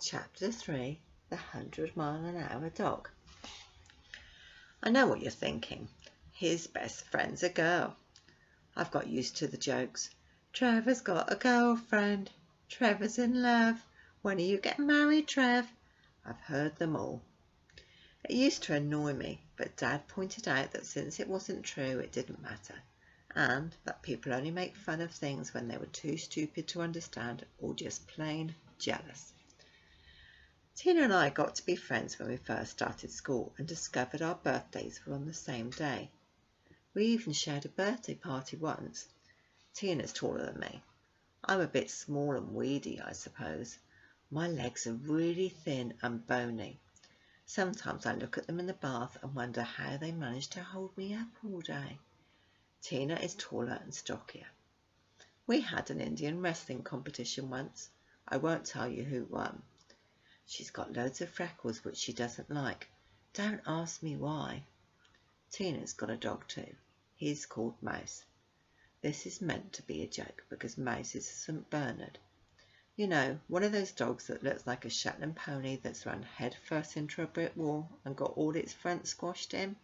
Chapter 3, The 100-mile-an-hour Dog. I know what you're thinking. His best friend's a girl. I've got used to the jokes. Trevor's got a girlfriend. Trevor's in love. When are you getting married, Trev? I've heard them all. It used to annoy me, but Dad pointed out that since it wasn't true, it didn't matter, and that people only make fun of things when they were too stupid to understand or just plain jealous. Tina and I got to be friends when we first started school and discovered our birthdays were on the same day. We even shared a birthday party once. Tina's taller than me. I'm a bit small and weedy, I suppose. My legs are really thin and bony. Sometimes I look at them in the bath and wonder how they manage to hold me up all day. Tina is taller and stockier. We had an Indian wrestling competition once. I won't tell you who won. She's got loads of freckles which she doesn't like. Don't ask me why. Tina's got a dog too. He's called Mouse. This is meant to be a joke because Mouse is a St. Bernard. You know, one of those dogs that looks like a Shetland pony that's run head first into a brick wall and got all its front squashed in.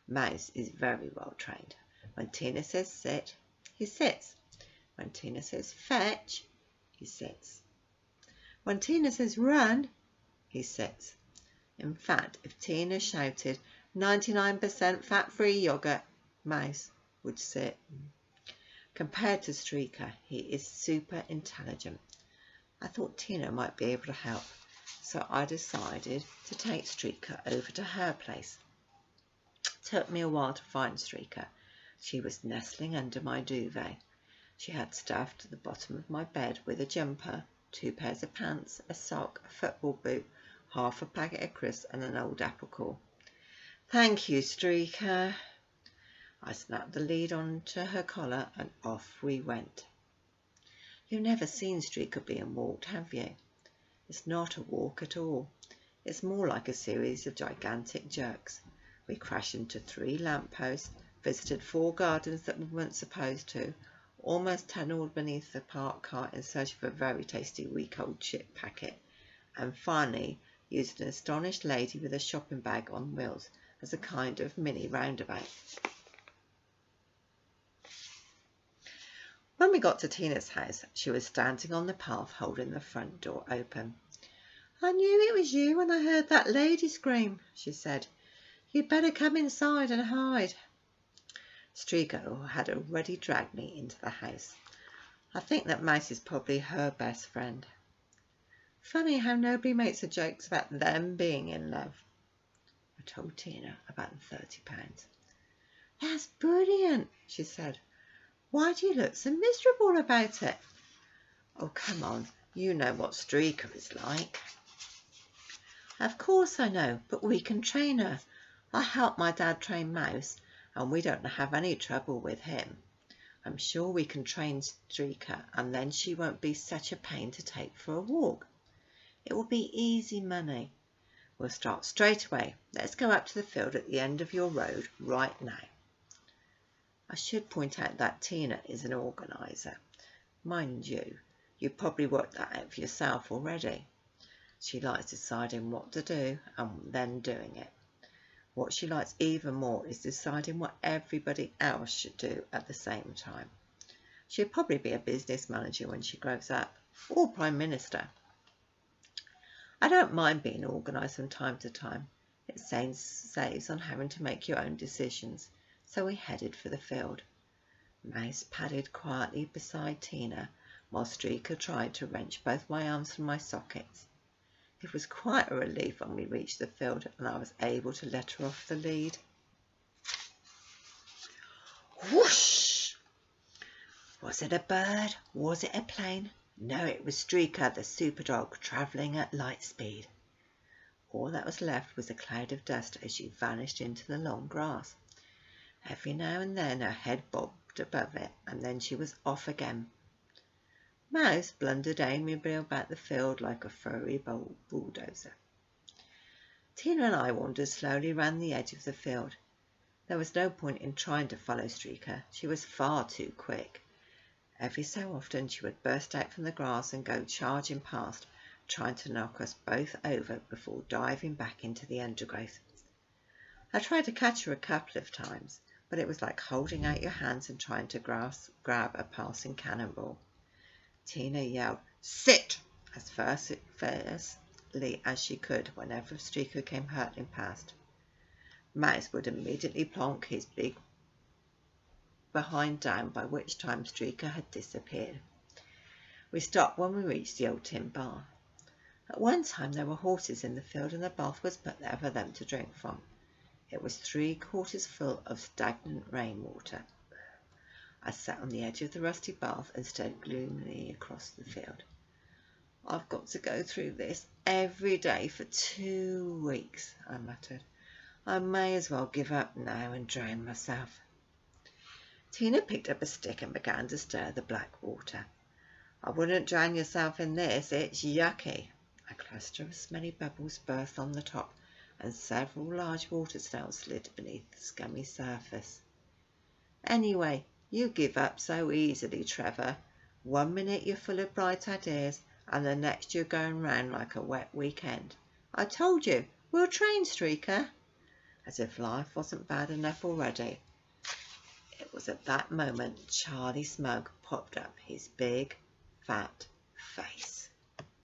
Mouse is very well trained. When Tina says sit, he sits. When Tina says fetch, he sits. When Tina says run, he sits. In fact, if Tina shouted 99% fat-free yogurt, Mouse would sit. Compared to Streaker, he is super intelligent. I thought Tina might be able to help, so I decided to take Streaker over to her place. It took me a while to find Streaker. She was nestling under my duvet. She had stuffed at the bottom of my bed with a jumper, 2 pairs of pants, a sock, a football boot, half a packet of crisps and an old apple core. Thank you, Streaker. I snapped the lead onto her collar and off we went. You've never seen Streaker being walked, have you? It's not a walk at all. It's more like a series of gigantic jerks. We crashed into 3 lampposts, visited 4 gardens that we weren't supposed to, almost tunnelled beneath the parked car in search of a very tasty week-old chip packet, and finally used an astonished lady with a shopping bag on wheels as a kind of mini roundabout. When we got to Tina's house, she was standing on the path holding the front door open. I knew it was you when I heard that lady scream, she said. You'd better come inside and hide. Streaker had already dragged me into the house. I think that Mouse is probably her best friend. Funny how nobody makes a joke about them being in love. I told Tina about the £30. That's brilliant, she said. Why do you look so miserable about it? Oh, come on, you know what Streaker is like. Of course I know, but we can train her. I helped my dad train Mouse, and we don't have any trouble with him. I'm sure we can train Streaker, and then she won't be such a pain to take for a walk. It will be easy money. We'll start straight away. Let's go up to the field at the end of your road right now. I should point out that Tina is an organiser. Mind you, you've probably worked that out for yourself already. She likes deciding what to do and then doing it. What she likes even more is deciding what everybody else should do at the same time. She'll probably be a business manager when she grows up, or Prime Minister. I don't mind being organised from time to time. It saves on having to make your own decisions. So we headed for the field. Mouse padded quietly beside Tina, while Streaker tried to wrench both my arms from my sockets. It was quite a relief when we reached the field and I was able to let her off the lead. Whoosh! Was it a bird? Was it a plane? No, it was Streaker, the super dog, travelling at light speed. All that was left was a cloud of dust as she vanished into the long grass. Every now and then her head bobbed above it, and then she was off again. Mouse blundered amiably about the field like a furry bulldozer. Tina and I wandered slowly round the edge of the field. There was no point in trying to follow Streaker. She was far too quick. Every so often she would burst out from the grass and go charging past, trying to knock us both over before diving back into the undergrowth. I tried to catch her a couple of times, but it was like holding out your hands and trying to grab a passing cannonball. Tina yelled, "Sit!" as fiercely as she could whenever Streaker came hurtling past. Mouse would immediately plonk his big behind down, by which time Streaker had disappeared. We stopped when we reached the old tin bath. At one time there were horses in the field and the bath was put there for them to drink from. It was 3/4 full of stagnant rainwater. I sat on the edge of the rusty bath and stared gloomily across the field. "I've got to go through this every day for 2 weeks," I muttered. "I may as well give up now and drown myself." Tina picked up a stick and began to stir the black water. "I wouldn't drown yourself in this, it's yucky." A cluster of smelly bubbles burst on the top, and several large water snails slid beneath the scummy surface. "Anyway, you give up so easily, Trevor. One minute you're full of bright ideas, and the next you're going round like a wet weekend. I told you, we'll train, Streaker." As if life wasn't bad enough already. It was at that moment Charlie Smug popped up his big, fat face.